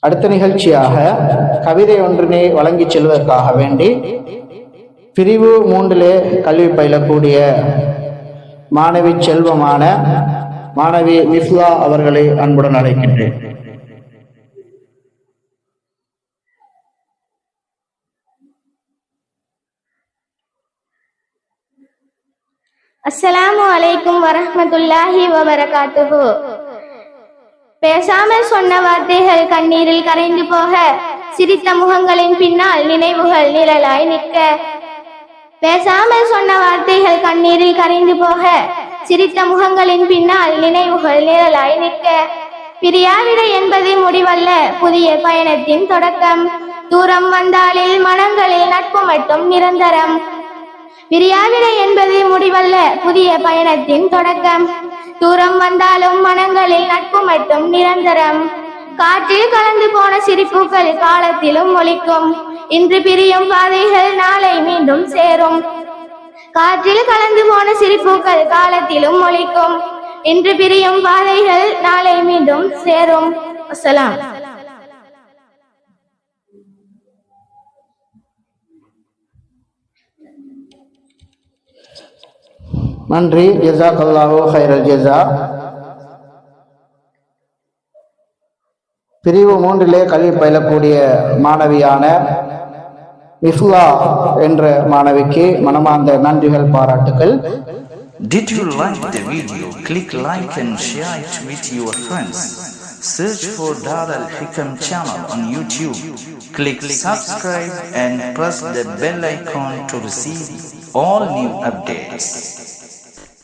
அடுத்த நிகழ்ச்சியாக கவிதை ஒன்றினை வழங்கிச் செல்வதற்காக வேண்டி பிரிவு 3 கல்வி பயிலக்கூடிய மாணவி செல்வமான மாணவி மிஃப்லா அவர்களை அன்புடன் அழைக்கின்றேன். அஸ்ஸலாமு அலைக்கும் வரஹ்மத்துல்லாஹி வபரகாத்துஹு. பேசாமல் சொன்ன வார்த்தைகள் கண்ணீரில் கரைந்து போக, சிரித்த முகங்களின் பின்னால் நினைவுகள் நிழலாய் நிற்க. பேசாமல் சொன்ன வார்த்தைகள் கண்ணீரில் கரைந்து போக, சிரித்த முகங்களின் பின்னால் நினைவுகள் நிழலாய் நிற்க. பிரியாவிடை என்பது முடிவல்ல, புதிய பயணத்தின் தொடக்கம். தூரம் வந்தாலில் மனங்களில் நட்பு மட்டும் நிரந்தரம். பிரியாவிடை என்பது முடிவல்ல, புதிய பயணத்தின் தொடக்கம். தூரம் வந்தாலும் மனங்களில் நட்பு மட்டும் நிரந்தரம். காற்றில் கலந்து போன சிரிப்புகள் காலத்திலும் ஒலிக்கும். இன்று பிரியும் பாதைகள் நாளை மீண்டும் சேரும். காற்றில் கலந்து போன சிரிப்புகள் காலத்திலும் ஒலிக்கும். இன்று பிரியும் பாதைகள் நாளை மீண்டும் சேரும். அஸ்ஸலாம். நன்றி. ஜஸாக்கல்லாஹு ஹைரல் ஜஸா. பிரிவு 3 கல்வி பயிலக்கூடிய மாணவியான மிஃப்லா என்ற மாணவிக்கு மனமார்ந்த நன்றிகள், பாராட்டுகள். Did you like the video? Click like and share it with your friends. Search for Dar Al Hikam channel on YouTube. Click subscribe and press the bell icon to receive all new updates.